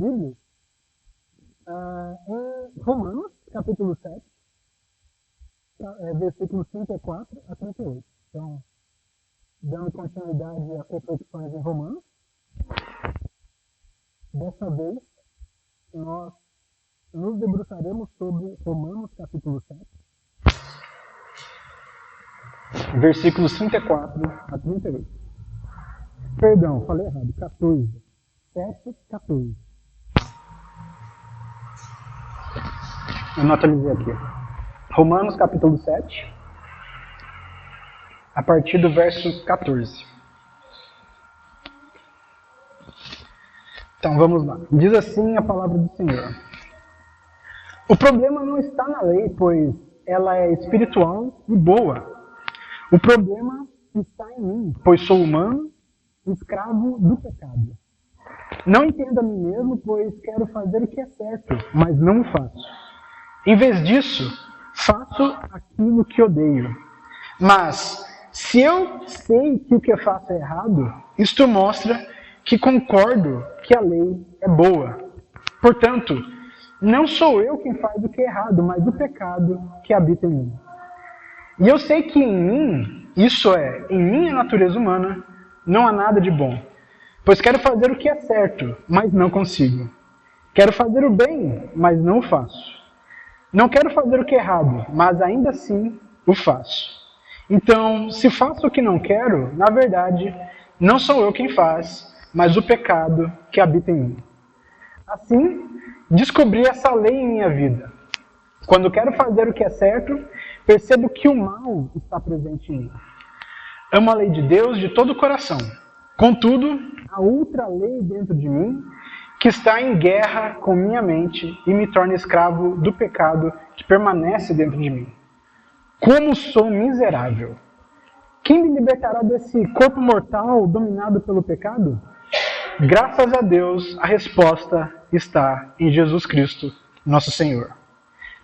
Bíblias, em Romanos, capítulo 7, versículos 34 a 38. Então, dando continuidade às reflexões em Romanos, dessa vez nós nos debruçaremos sobre Romanos, capítulo 7, versículos 34 a 38. Perdão, falei errado, 14. 7, 14. Eu não atualizei aqui. Romanos, capítulo 7, a partir do verso 14. Então, vamos lá. Diz assim a palavra do Senhor. O problema não está na lei, pois ela é espiritual e boa. O problema está em mim, pois sou humano, escravo do pecado. Não entendo a mim mesmo, pois quero fazer o que é certo, mas não o faço. Em vez disso, faço aquilo que odeio. Mas, se eu sei que o que eu faço é errado, isto mostra que concordo que a lei é boa. Portanto, não sou eu quem faz o que é errado, mas o pecado que habita em mim. E eu sei que em mim, isso é, em minha natureza humana, não há nada de bom. Pois quero fazer o que é certo, mas não consigo. Quero fazer o bem, mas não o faço. Não quero fazer o que é errado, mas ainda assim o faço. Então, se faço o que não quero, na verdade, não sou eu quem faz, mas o pecado que habita em mim. Assim, descobri essa lei em minha vida. Quando quero fazer o que é certo, percebo que o mal está presente em mim. Amo a lei de Deus de todo o coração. Contudo, há outra lei dentro de mim que está em guerra com minha mente e me torna escravo do pecado que permanece dentro de mim. Como sou miserável! Quem me libertará desse corpo mortal dominado pelo pecado? Graças a Deus, a resposta está em Jesus Cristo, nosso Senhor.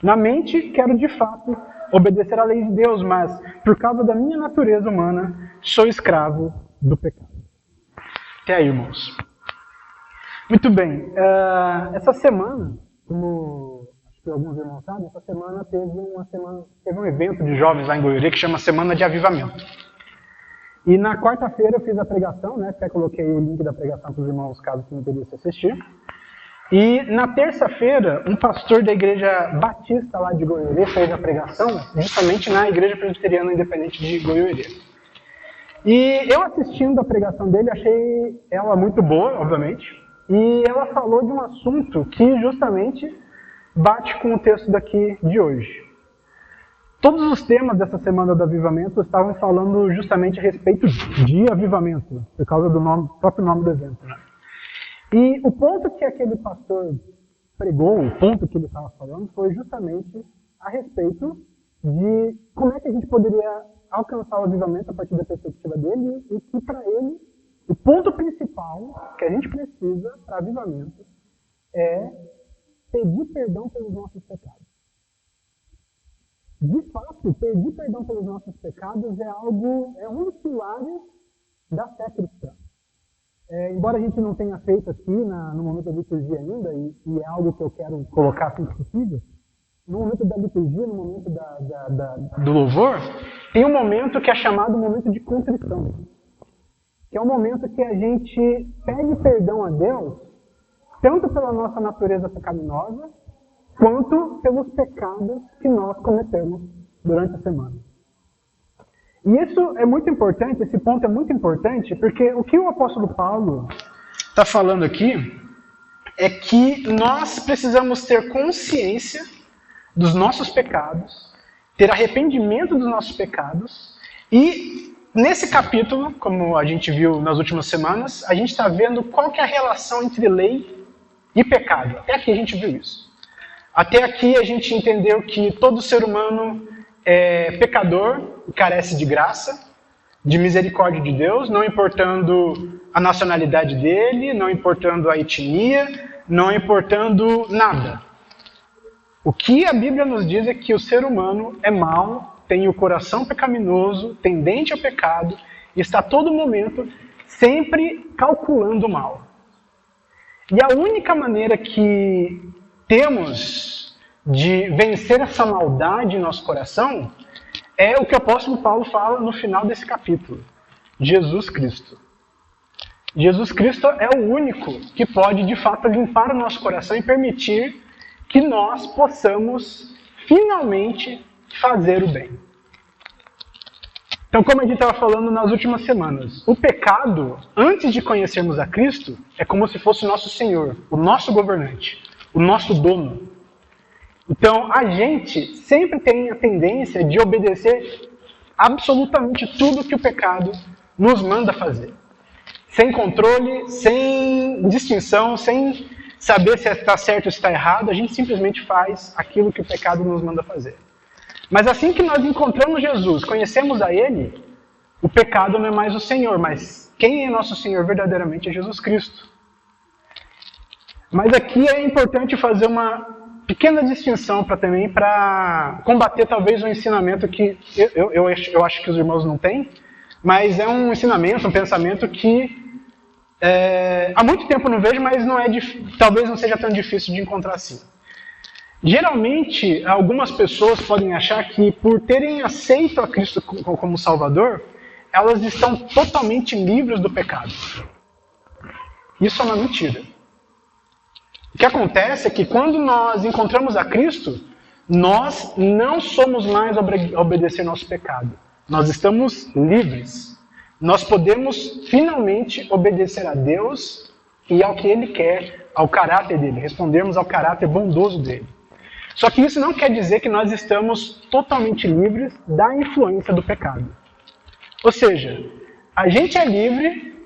Na mente, quero de fato obedecer à lei de Deus, mas por causa da minha natureza humana, sou escravo do pecado. Até aí, irmãos. Muito bem. Essa semana, como acho que alguns irmãos sabem, essa semana teve um evento de jovens lá em Goiânia que chama Semana de Avivamento. E na quarta-feira eu fiz a pregação, né? Até coloquei o link da pregação para os irmãos, caso tenham interesse em assistir. E na terça-feira, um pastor da igreja batista lá de Goiânia fez a pregação justamente na igreja presbiteriana independente de Goiânia. E eu assistindo a pregação dele, achei ela muito boa, obviamente. E ela falou de um assunto que justamente bate com o texto daqui de hoje. Todos os temas dessa semana do avivamento estavam falando justamente a respeito de avivamento, por causa do próprio nome do evento, né? E o ponto que aquele pastor pregou, o ponto que ele estava falando, foi justamente a respeito de como é que a gente poderia alcançar o avivamento a partir da perspectiva dele, e que para ele, o ponto principal que a gente precisa para avivamento é pedir perdão pelos nossos pecados. De fato, pedir perdão pelos nossos pecados é um dos pilares da fé cristã. Embora a gente não tenha feito aqui no momento da liturgia ainda, e é algo que eu quero colocar assim que possível, no momento da liturgia, no momento do louvor, tem um momento que é chamado momento de contrição. Que é um momento que a gente pede perdão a Deus, tanto pela nossa natureza pecaminosa, quanto pelos pecados que nós cometemos durante a semana. E isso é muito importante, esse ponto é muito importante, porque o que o apóstolo Paulo está falando aqui é que nós precisamos ter consciência dos nossos pecados, ter arrependimento dos nossos pecados, e nesse capítulo, como a gente viu nas últimas semanas, a gente está vendo qual que é a relação entre lei e pecado. Até aqui a gente viu isso. Até aqui a gente entendeu que todo ser humano é pecador e carece de graça, de misericórdia de Deus, não importando a nacionalidade dele, não importando a etnia, não importando nada. O que a Bíblia nos diz é que o ser humano é mau, tem o coração pecaminoso, tendente ao pecado, e está a todo momento sempre calculando o mal. E a única maneira que temos de vencer essa maldade em nosso coração é o que o apóstolo Paulo fala no final desse capítulo: Jesus Cristo. Jesus Cristo é o único que pode, de fato, limpar o nosso coração e permitir que nós possamos finalmente fazer o bem. Então, como a gente estava falando nas últimas semanas, o pecado, antes de conhecermos a Cristo, é como se fosse o nosso Senhor, o nosso governante, o nosso dono. Então, a gente sempre tem a tendência de obedecer absolutamente tudo que o pecado nos manda fazer. Sem controle, sem distinção, sem saber se está certo ou se está errado, a gente simplesmente faz aquilo que o pecado nos manda fazer. Mas assim que nós encontramos Jesus, conhecemos a Ele, o pecado não é mais o Senhor, mas quem é nosso Senhor verdadeiramente é Jesus Cristo. Mas aqui é importante fazer uma pequena distinção para combater talvez um ensinamento que eu acho que os irmãos não têm, mas é um ensinamento, um pensamento que há muito tempo não vejo, mas talvez não seja tão difícil de encontrar assim. Geralmente, algumas pessoas podem achar que por terem aceito a Cristo como Salvador, elas estão totalmente livres do pecado. Isso é uma mentira. O que acontece é que quando nós encontramos a Cristo, nós não somos mais a obedecer nosso pecado. Nós estamos livres. Nós podemos finalmente obedecer a Deus e ao que Ele quer, ao caráter dele, respondermos ao caráter bondoso dele. Só que isso não quer dizer que nós estamos totalmente livres da influência do pecado. Ou seja, a gente é livre,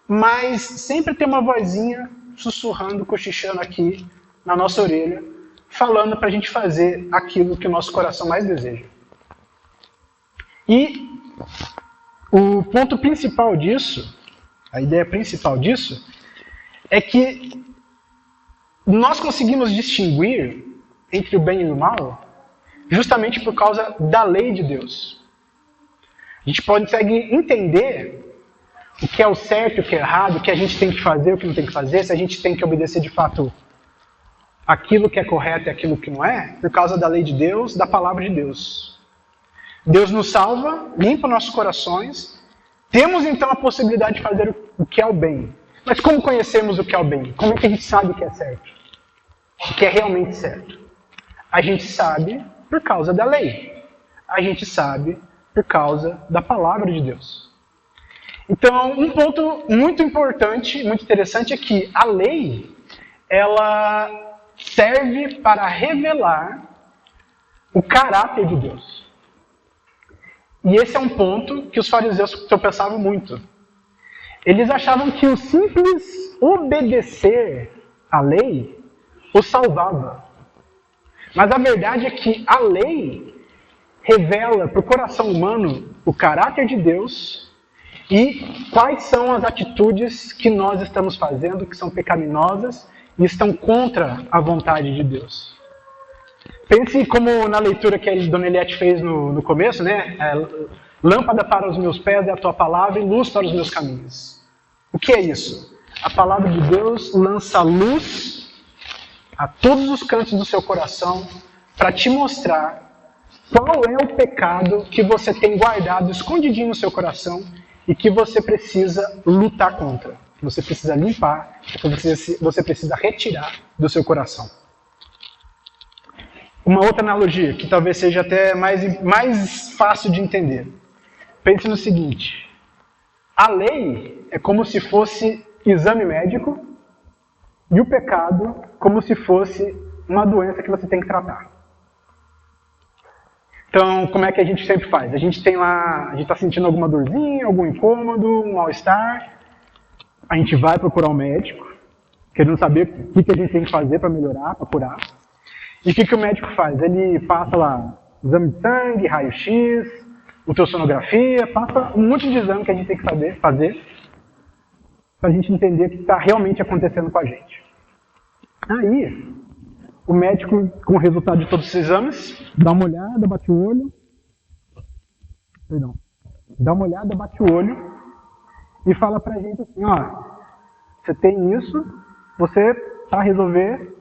mas sempre tem uma vozinha sussurrando, cochichando aqui na nossa orelha, falando para a gente fazer aquilo que o nosso coração mais deseja. E o ponto principal disso, a ideia principal disso, é que nós conseguimos distinguir entre o bem e o mal justamente por causa da lei de Deus. A gente consegue entender o que é o certo e o que é errado, o que a gente tem que fazer, o que não tem que fazer, se a gente tem que obedecer de fato aquilo que é correto e aquilo que não é, por causa da lei de Deus, da palavra de Deus. Deus nos salva, limpa nossos corações, temos então a possibilidade de fazer o que é o bem. Mas como conhecemos o que é o bem? Como é que a gente sabe o que é certo? O que é realmente certo? A gente sabe por causa da lei. A gente sabe por causa da palavra de Deus. Então, um ponto muito importante, muito interessante é que a lei, ela serve para revelar o caráter de Deus. E esse é um ponto que os fariseus tropeçavam muito. Eles achavam que o simples obedecer à lei os salvava. Mas a verdade é que a lei revela para o coração humano o caráter de Deus e quais são as atitudes que nós estamos fazendo que são pecaminosas e estão contra a vontade de Deus. Pense como na leitura que a Dona Eliette fez no começo, né? Lâmpada para os meus pés é a tua palavra e luz para os meus caminhos. O que é isso? A palavra de Deus lança luz a todos os cantos do seu coração para te mostrar qual é o pecado que você tem guardado escondidinho no seu coração e que você precisa lutar contra, que você precisa limpar, que você precisa retirar do seu coração. Uma outra analogia, que talvez seja até mais fácil de entender. Pense no seguinte: a lei é como se fosse exame médico e o pecado como se fosse uma doença que você tem que tratar. Então, como é que a gente sempre faz? A gente está sentindo alguma dorzinha, algum incômodo, um mal-estar, a gente vai procurar um médico, querendo saber o que a gente tem que fazer para melhorar, para curar. E o que o médico faz? Ele passa lá exame de sangue, raio-x, ultrassonografia, passa um monte de exame que a gente tem que fazer para a gente entender o que está realmente acontecendo com a gente. Aí, o médico, com o resultado de todos os exames, dá uma olhada, bate o olho. Dá uma olhada, bate o olho e fala pra gente assim, ó, você tem isso, você, para resolver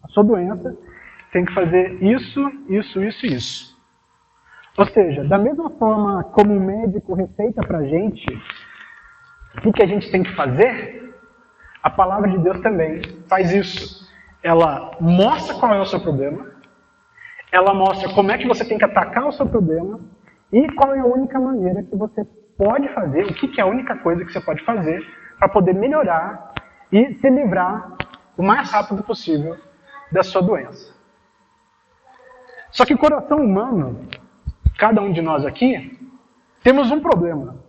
a sua doença, tem que fazer isso, isso, isso e isso. Ou seja, da mesma forma como o médico receita para a gente o que a gente tem que fazer, a palavra de Deus também faz isso. Ela mostra qual é o seu problema, ela mostra como é que você tem que atacar o seu problema e qual é a única maneira que você pode fazer, o que é a única coisa que você pode fazer para poder melhorar e se livrar o mais rápido possível da sua doença. Só que o coração humano, cada um de nós aqui, temos um problema.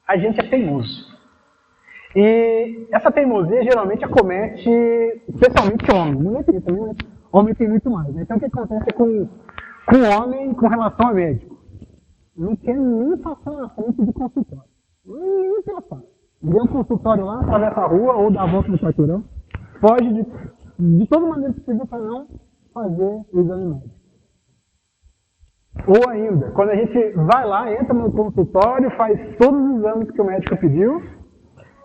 A gente é teimoso. E essa teimosia geralmente acomete especialmente homem. Mulher tem também, mas homem tem muito mais. Então o que acontece com o homem com relação a médico? Não quer nem passar na frente de consultório. Nem pensar. Vê um consultório lá, atravessa a rua ou dá a volta no quarteirão. Foge de toda maneira possível para não fazer o exame médico. Ou ainda, quando a gente vai lá, entra no consultório, faz todos os exames que o médico pediu,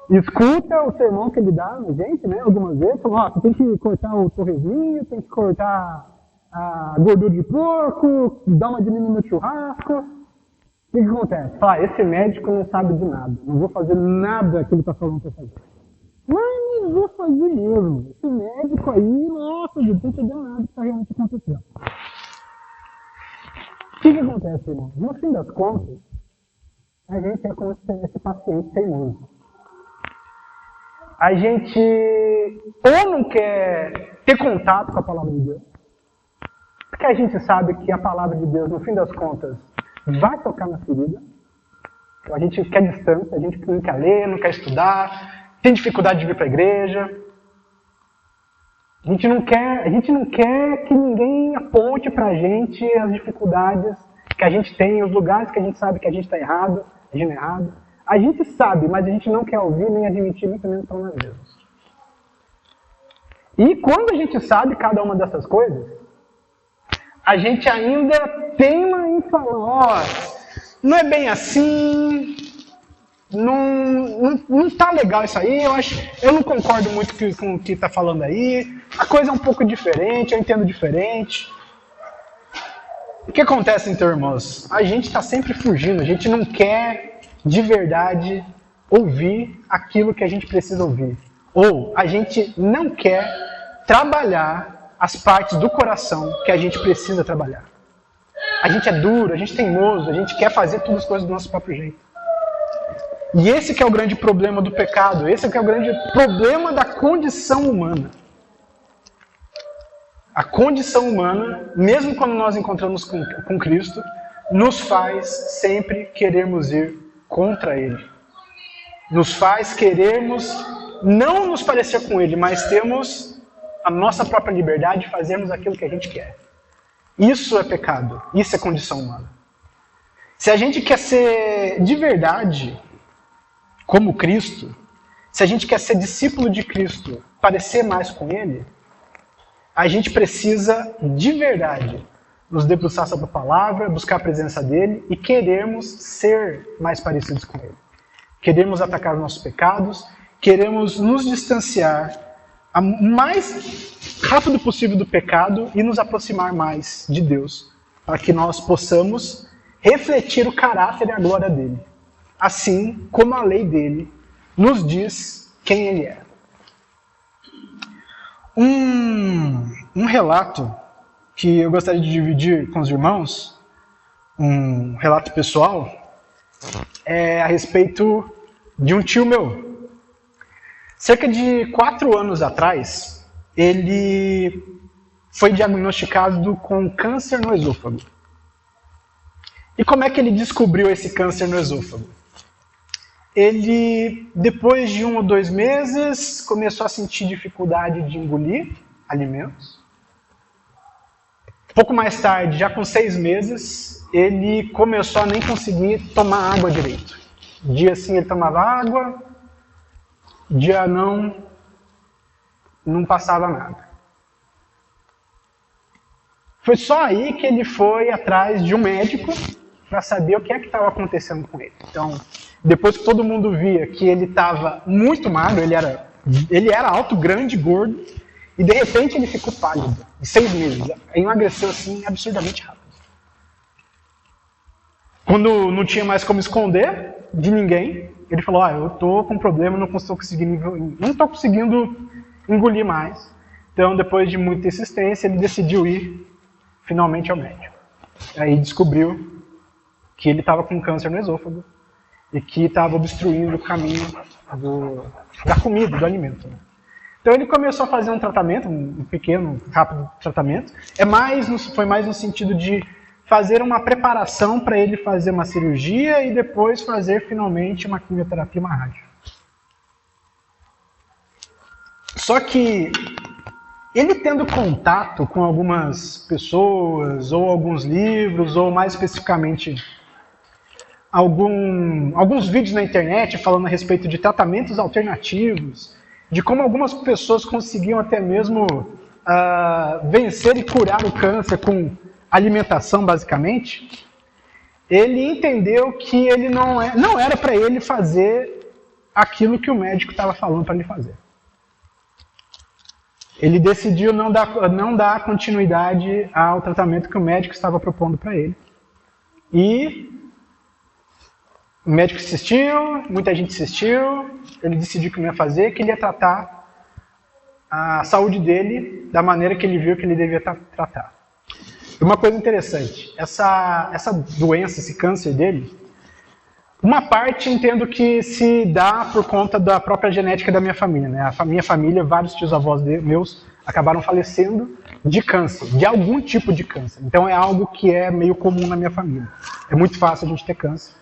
escuta o sermão que ele dá na gente, né, algumas vezes, fala, você tem que cortar o torresminho, tem que cortar a gordura de porco, dar uma diminuída no churrasco. O que acontece? Fala, esse médico não sabe de nada, não vou fazer nada que ele está falando para fazer. Mas não vou fazer mesmo. Esse médico aí, nossa, não tem entendendo nada que está realmente acontecendo. O que acontece, irmão? No fim das contas, a gente é como esse paciente teimoso. A gente ou não quer ter contato com a palavra de Deus, porque a gente sabe que a palavra de Deus, no fim das contas, vai tocar na ferida. A gente quer distância, a gente não quer ler, não quer estudar, tem dificuldade de vir para a igreja. A gente não quer que ninguém aponte para a gente as dificuldades que a gente tem, os lugares que a gente sabe que a gente está errado, agindo errado. A gente sabe, mas a gente não quer ouvir nem admitir, muito menos para nós mesmos. E quando a gente sabe cada uma dessas coisas, a gente ainda teima em falar, não é bem assim, não está legal isso aí, eu não concordo muito com o que está falando aí, a coisa é um pouco diferente, eu entendo diferente. O que acontece então, irmãos? A gente está sempre fugindo, a gente não quer de verdade ouvir aquilo que a gente precisa ouvir. Ou a gente não quer trabalhar as partes do coração que a gente precisa trabalhar. A gente é duro, a gente é teimoso, a gente quer fazer todas as coisas do nosso próprio jeito. E esse que é o grande problema do pecado, esse que é o grande problema da condição humana. A condição humana, mesmo quando nós encontramos com Cristo, nos faz sempre querermos ir contra Ele. Nos faz querermos não nos parecer com Ele, mas termos a nossa própria liberdade de fazermos aquilo que a gente quer. Isso é pecado, isso é condição humana. Se a gente quer ser de verdade como Cristo, se a gente quer ser discípulo de Cristo, parecer mais com Ele, a gente precisa de verdade nos debruçar sobre a palavra, buscar a presença dEle e querermos ser mais parecidos com Ele. Queremos atacar os nossos pecados, queremos nos distanciar o mais rápido possível do pecado e nos aproximar mais de Deus, para que nós possamos refletir o caráter e a glória dEle, assim como a lei dEle nos diz quem Ele é. Um relato que eu gostaria de dividir com os irmãos, um relato pessoal, é a respeito de um tio meu. Cerca de 4 anos atrás, ele foi diagnosticado com câncer no esôfago. E como é que ele descobriu esse câncer no esôfago? Ele, depois de 1 ou 2 meses, começou a sentir dificuldade de engolir alimentos. Pouco mais tarde, já com 6 meses, ele começou a nem conseguir tomar água direito. Dia sim ele tomava água, dia não passava nada. Foi só aí que ele foi atrás de um médico para saber o que é que estava acontecendo com ele. Então, depois que todo mundo via que ele estava muito magro, ele era Ele era alto, grande, gordo, e de repente ele ficou pálido. Em 6 meses. Emagreceu assim absurdamente rápido. Quando não tinha mais como esconder de ninguém, ele falou, eu tô com um problema, não estou conseguindo engolir mais. Então, depois de muita insistência, ele decidiu ir finalmente ao médico. Aí descobriu que ele estava com câncer no esôfago e que estava obstruindo o caminho da comida, do alimento. Então ele começou a fazer um tratamento, um pequeno, rápido tratamento. Foi mais no sentido de fazer uma preparação para ele fazer uma cirurgia e depois fazer finalmente uma quimioterapia, uma rádio. Só que ele tendo contato com algumas pessoas, ou alguns livros, ou mais especificamente alguns vídeos na internet falando a respeito de tratamentos alternativos, de como algumas pessoas conseguiam até mesmo vencer e curar o câncer com alimentação, basicamente, ele entendeu que ele não era para ele fazer aquilo que o médico estava falando para ele fazer. Ele decidiu não dar continuidade ao tratamento que o médico estava propondo para ele. E o médico insistiu, muita gente insistiu, ele decidiu que não ia fazer, que ele ia tratar a saúde dele da maneira que ele viu que ele devia tratar. Uma coisa interessante, essa doença, esse câncer dele, uma parte entendo que se dá por conta da própria genética da minha família. Né? A minha família, vários tios-avós meus acabaram falecendo de câncer, de algum tipo de câncer. Então é algo que é meio comum na minha família. É muito fácil a gente ter câncer.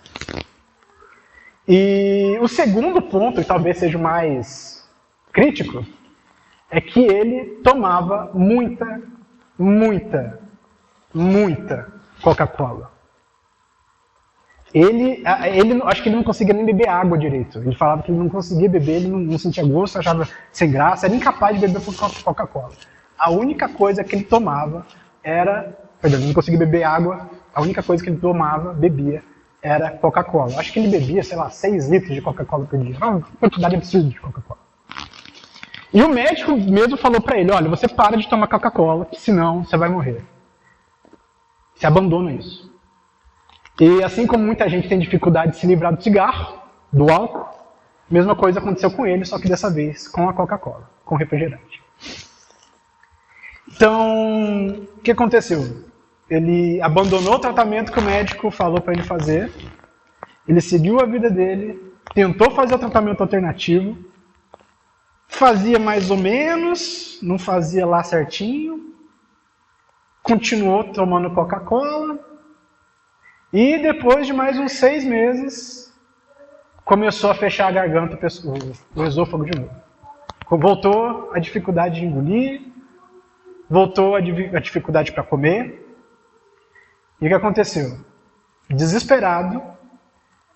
E o segundo ponto, e talvez seja o mais crítico, é que ele tomava muita Coca-Cola. Acho que ele não conseguia nem beber água direito. Ele falava que ele não conseguia beber, ele não sentia gosto, achava sem graça, era incapaz de beber Coca-Cola. A única coisa que ele tomava ele não conseguia beber água, a única coisa que ele bebia, era Coca-Cola. Acho que ele bebia, 6 litros de Coca-Cola por dia. Uma quantidade absurda de Coca-Cola. E o médico mesmo falou para ele, olha, você para de tomar Coca-Cola, senão você vai morrer. Você abandona isso. E assim como muita gente tem dificuldade de se livrar do cigarro, do álcool, mesma coisa aconteceu com ele, só que dessa vez com a Coca-Cola, com refrigerante. Então, o que aconteceu? Ele abandonou o tratamento que o médico falou para ele fazer, ele seguiu a vida dele, tentou fazer o tratamento alternativo, fazia mais ou menos, não fazia lá certinho, continuou tomando Coca-Cola, e depois de mais uns 6 meses, começou a fechar a garganta, o esôfago de novo. Voltou a dificuldade de engolir, voltou a dificuldade para comer. E o que aconteceu? Desesperado,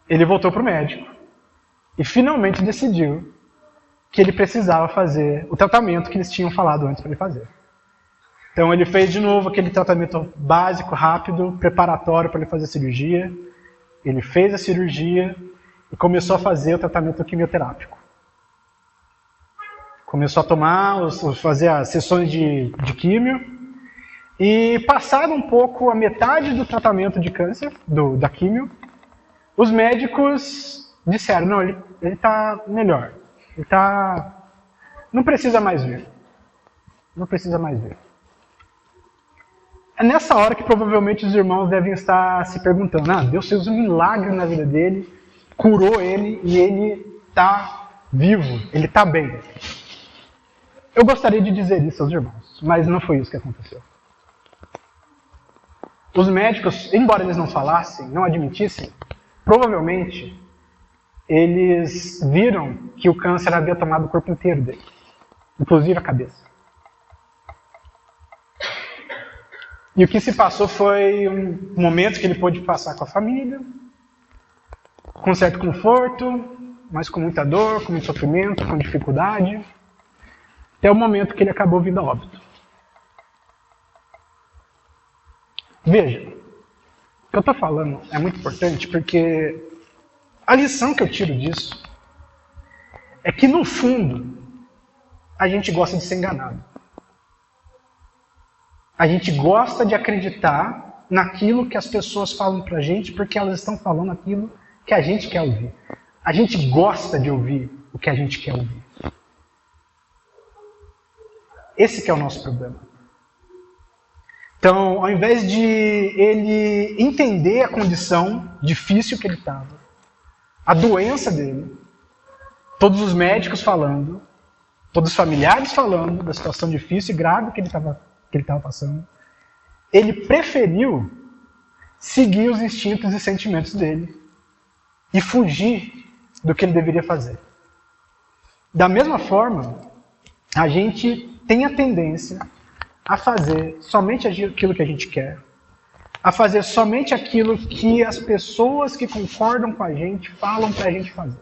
ele voltou para o médico e finalmente decidiu que ele precisava fazer o tratamento que eles tinham falado antes para ele fazer. Então ele fez de novo aquele tratamento básico, rápido, preparatório para ele fazer a cirurgia. Ele fez a cirurgia e começou a fazer o tratamento quimioterápico. Começou a fazer as sessões de químio. E passado um pouco a metade do tratamento de câncer, da químio, os médicos disseram, não, ele está melhor. Não precisa mais vir. Não precisa mais vir. É nessa hora que provavelmente os irmãos devem estar se perguntando, Deus fez um milagre na vida dele, curou ele e ele está vivo, ele está bem. Eu gostaria de dizer isso aos irmãos, mas não foi isso que aconteceu. Os médicos, embora eles não falassem, não admitissem, provavelmente eles viram que o câncer havia tomado o corpo inteiro dele, inclusive a cabeça. E o que se passou foi um momento que ele pôde passar com a família, com certo conforto, mas com muita dor, com muito sofrimento, com dificuldade, até o momento que ele acabou vindo a óbito. Veja, o que eu estou falando é muito importante porque a lição que eu tiro disso é que, no fundo, a gente gosta de ser enganado. A gente gosta de acreditar naquilo que as pessoas falam pra gente, porque elas estão falando aquilo que a gente quer ouvir. A gente gosta de ouvir o que a gente quer ouvir. Esse que é o nosso problema. Então, ao invés de ele entender a condição difícil que ele estava, a doença dele, todos os médicos falando, todos os familiares falando da situação difícil e grave que ele estava passando, ele preferiu seguir os instintos e sentimentos dele e fugir do que ele deveria fazer. Da mesma forma, a gente tem a tendência a fazer somente aquilo que a gente quer, a fazer somente aquilo que as pessoas que concordam com a gente falam para a gente fazer.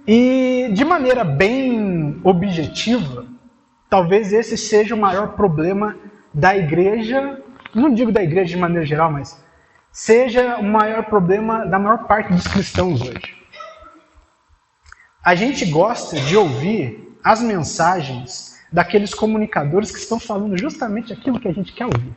E de maneira bem objetiva, talvez esse seja o maior problema da igreja, não digo da igreja de maneira geral, mas seja o maior problema da maior parte dos cristãos hoje. A gente gosta de ouvir as mensagens daqueles comunicadores que estão falando justamente aquilo que a gente quer ouvir.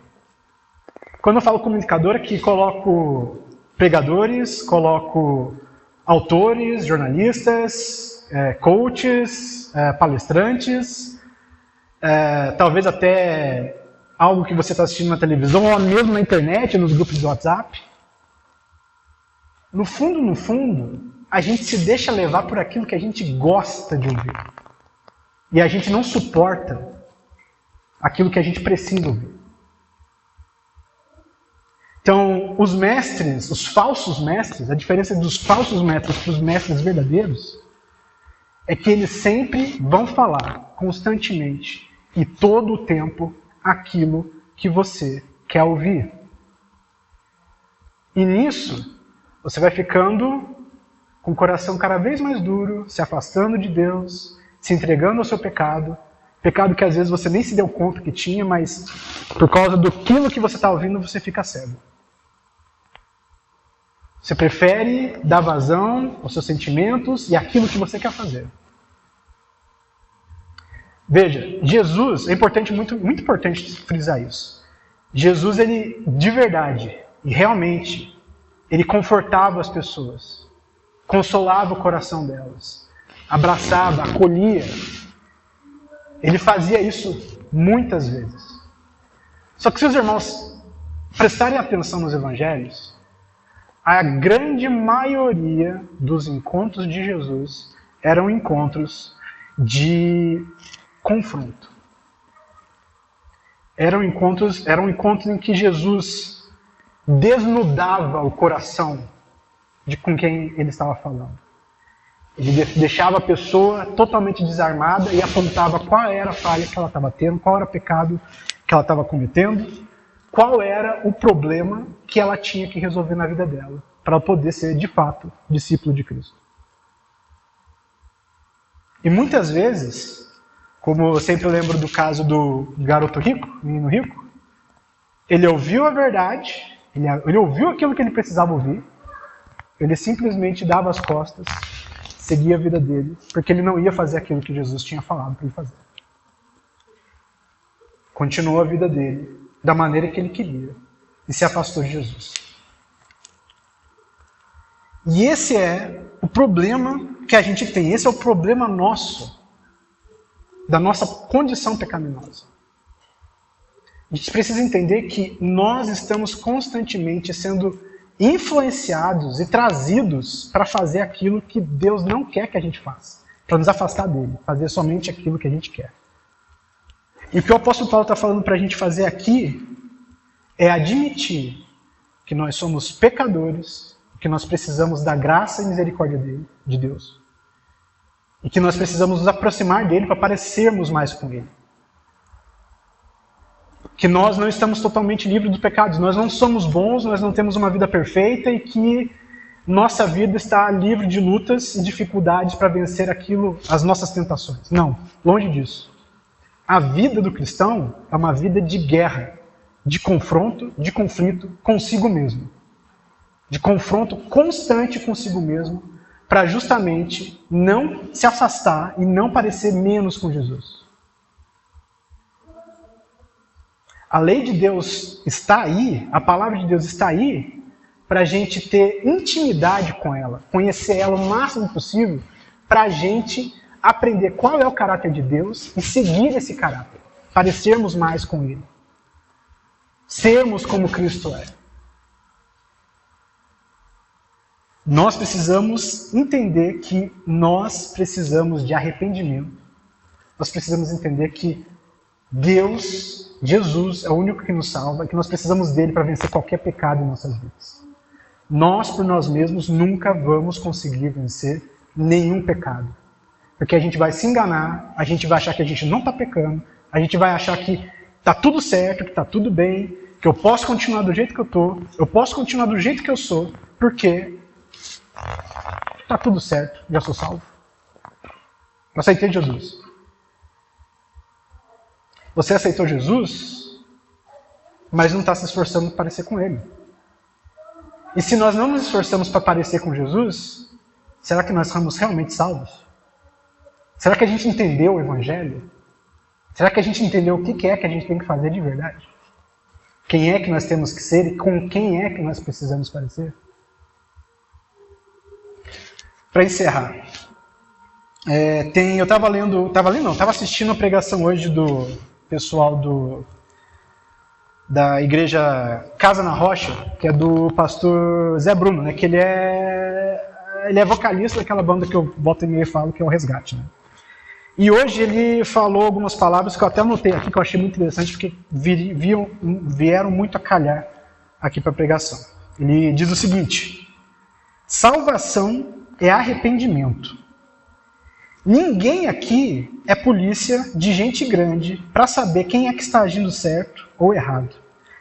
Quando eu falo comunicador, aqui coloco pregadores, coloco autores, jornalistas, coaches, palestrantes, talvez até algo que você está assistindo na televisão ou mesmo na internet, nos grupos de WhatsApp. No fundo, a gente se deixa levar por aquilo que a gente gosta de ouvir. E a gente não suporta aquilo que a gente precisa ouvir. Então, os mestres, os falsos mestres, a diferença dos falsos mestres para os mestres verdadeiros é que eles sempre vão falar constantemente e todo o tempo aquilo que você quer ouvir. E nisso, você vai ficando com o coração cada vez mais duro, se afastando de Deus, se entregando ao seu pecado, pecado que às vezes você nem se deu conta que tinha, mas por causa daquilo que você está ouvindo, você fica cego. Você prefere dar vazão aos seus sentimentos e aquilo que você quer fazer. Veja, Jesus, é importante, muito importante frisar isso. Jesus, ele de verdade e realmente, ele confortava as pessoas, consolava o coração delas, abraçava, acolhia. Ele fazia isso muitas vezes. Só que se os irmãos prestarem atenção nos evangelhos, a grande maioria dos encontros de Jesus eram encontros de confronto. Eram encontros em que Jesus desnudava o coração de com quem ele estava falando. Ele deixava a pessoa totalmente desarmada e apontava qual era a falha que ela estava tendo, qual era o pecado que ela estava cometendo, qual era o problema que ela tinha que resolver na vida dela, para ela poder ser, de fato, discípulo de Cristo. E muitas vezes, como eu sempre lembro do caso do garoto rico, menino rico, ele ouviu a verdade, ele ouviu aquilo que ele precisava ouvir, ele simplesmente dava as costas, seguia a vida dele, porque ele não ia fazer aquilo que Jesus tinha falado para ele fazer. Continuou a vida dele da maneira que ele queria e se afastou de Jesus. E esse é o problema que a gente tem, esse é o problema nosso, da nossa condição pecaminosa. A gente precisa entender que nós estamos constantemente sendo influenciados e trazidos para fazer aquilo que Deus não quer que a gente faça, para nos afastar dele, fazer somente aquilo que a gente quer. E o que o apóstolo Paulo está falando para a gente fazer aqui é admitir que nós somos pecadores, que nós precisamos da graça e misericórdia de Deus, e que nós precisamos nos aproximar dele para parecermos mais com ele. Que nós não estamos totalmente livres dos pecados, nós não somos bons, nós não temos uma vida perfeita e que nossa vida está livre de lutas e dificuldades para vencer as nossas tentações. Não, longe disso. A vida do cristão é uma vida de guerra, de confronto, de conflito consigo mesmo. De confronto constante consigo mesmo, para justamente não se afastar e não parecer menos com Jesus. A lei de Deus está aí, a palavra de Deus está aí, para a gente ter intimidade com ela, conhecer ela o máximo possível, para a gente aprender qual é o caráter de Deus e seguir esse caráter, parecermos mais com Ele. Sermos como Cristo é. Nós precisamos entender que nós precisamos de arrependimento. Nós precisamos entender que Deus, Jesus, é o único que nos salva e que nós precisamos dele para vencer qualquer pecado em nossas vidas. Nós, por nós mesmos, nunca vamos conseguir vencer nenhum pecado. Porque a gente vai se enganar, a gente vai achar que a gente não está pecando, a gente vai achar que está tudo certo, que está tudo bem, que eu posso continuar do jeito que eu estou, eu posso continuar do jeito que eu sou, porque está tudo certo, já sou salvo. Eu aceitei Jesus. Você aceitou Jesus, mas não está se esforçando para parecer com Ele. E se nós não nos esforçamos para parecer com Jesus, será que nós somos realmente salvos? Será que a gente entendeu o Evangelho? Será que a gente entendeu o que é que a gente tem que fazer de verdade? Quem é que nós temos que ser e com quem é que nós precisamos parecer? Para encerrar, eu estava assistindo a pregação hoje do pessoal da igreja Casa na Rocha, que é do pastor Zé Bruno, né? Que ele é vocalista daquela banda que eu volto e meia falo, que é o Resgate, né? E hoje ele falou algumas palavras que eu até anotei aqui, que eu achei muito interessante, porque vieram muito a calhar aqui para a pregação. Ele diz o seguinte: salvação é arrependimento. Ninguém aqui é polícia de gente grande para saber quem é que está agindo certo ou errado.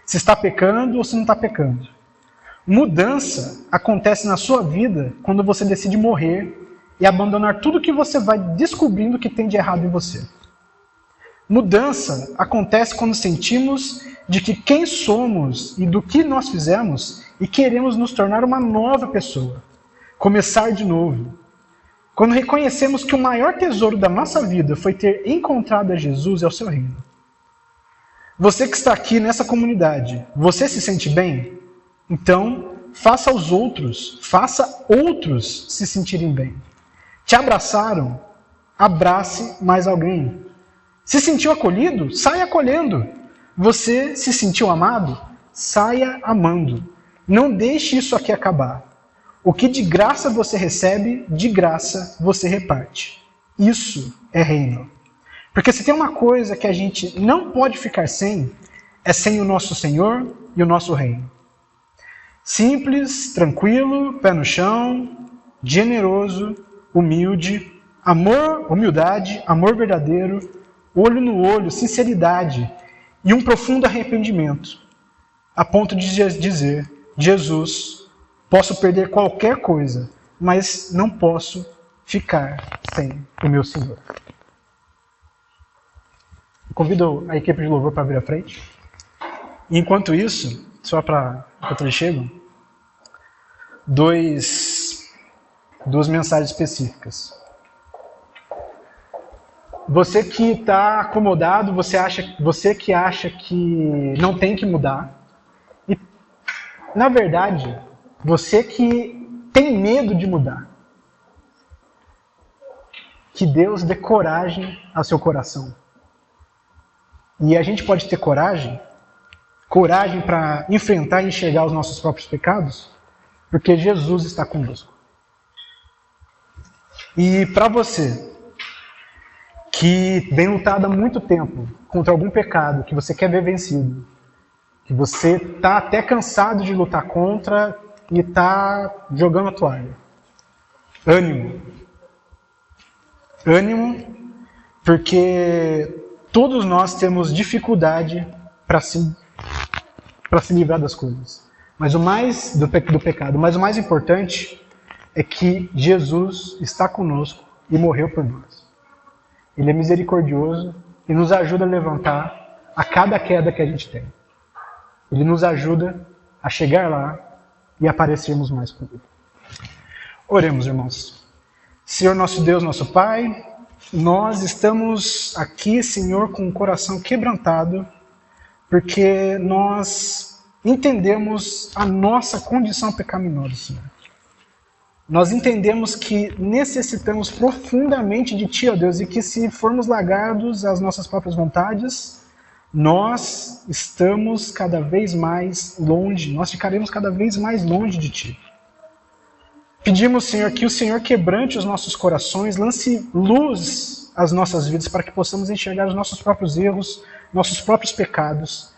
Se está pecando ou se não está pecando. Mudança acontece na sua vida quando você decide morrer e abandonar tudo que você vai descobrindo que tem de errado em você. Mudança acontece quando sentimos de que quem somos e do que nós fizemos e queremos nos tornar uma nova pessoa. Começar de novo. Quando reconhecemos que o maior tesouro da nossa vida foi ter encontrado a Jesus e ao seu reino. Você que está aqui nessa comunidade, você se sente bem? Então, faça outros se sentirem bem. Te abraçaram? Abrace mais alguém. Se sentiu acolhido? Saia acolhendo. Você se sentiu amado? Saia amando. Não deixe isso aqui acabar. O que de graça você recebe, de graça você reparte. Isso é reino. Porque se tem uma coisa que a gente não pode ficar sem, é sem o nosso Senhor e o nosso reino. Simples, tranquilo, pé no chão, generoso, humilde, humildade, amor verdadeiro, olho no olho, sinceridade e um profundo arrependimento, a ponto de dizer: Jesus, posso perder qualquer coisa, mas não posso ficar sem o meu Senhor. Convido a equipe de louvor para vir à frente. E enquanto isso, só para eles chegam, duas mensagens específicas. Você que está acomodado, você que acha que não tem que mudar, e na verdade, você que tem medo de mudar, que Deus dê coragem ao seu coração. E a gente pode ter coragem para enfrentar e enxergar os nossos próprios pecados, porque Jesus está conosco. E para você que vem lutado há muito tempo contra algum pecado que você quer ver vencido, que você está até cansado de lutar contra e está jogando a toalha. Ânimo. Ânimo, porque todos nós temos dificuldade para se livrar das coisas. Mas o mais do pecado, mas o mais importante é que Jesus está conosco e morreu por nós. Ele é misericordioso e nos ajuda a levantar a cada queda que a gente tem. Ele nos ajuda a chegar lá e aparecermos mais com Ele. Oremos, irmãos. Senhor nosso Deus, nosso Pai, nós estamos aqui, Senhor, com o coração quebrantado, porque nós entendemos a nossa condição pecaminosa, Senhor. Nós entendemos que necessitamos profundamente de Ti, ó Deus, e que se formos largados às nossas próprias vontades, nós estamos cada vez mais longe, nós ficaremos cada vez mais longe de Ti. Pedimos, Senhor, que o Senhor quebrante os nossos corações, lance luz às nossas vidas para que possamos enxergar os nossos próprios erros, nossos próprios pecados.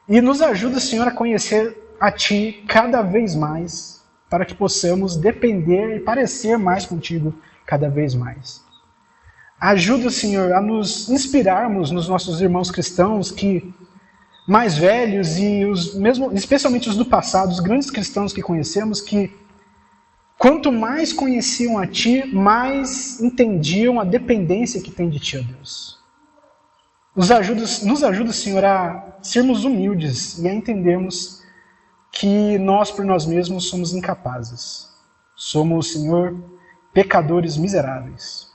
E nos ajuda, Senhor, a conhecer a Ti cada vez mais, para que possamos depender e parecer mais contigo cada vez mais. Ajuda, Senhor, a nos inspirarmos nos nossos irmãos cristãos que mais velhos e especialmente os do passado, os grandes cristãos que conhecemos, que quanto mais conheciam a Ti, mais entendiam a dependência que tem de Ti, ó Deus. Nos ajuda, Senhor, a sermos humildes e a entendermos que nós, por nós mesmos, somos incapazes. Somos, Senhor, pecadores miseráveis.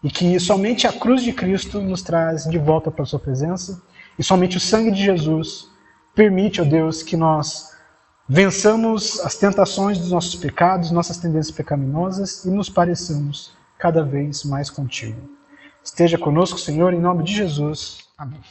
E que somente a cruz de Cristo nos traz de volta para a Sua presença, e somente o sangue de Jesus permite, ó Deus, que nós vençamos as tentações dos nossos pecados, nossas tendências pecaminosas e nos pareçamos cada vez mais contigo. Esteja conosco, Senhor, em nome de Jesus. Amém.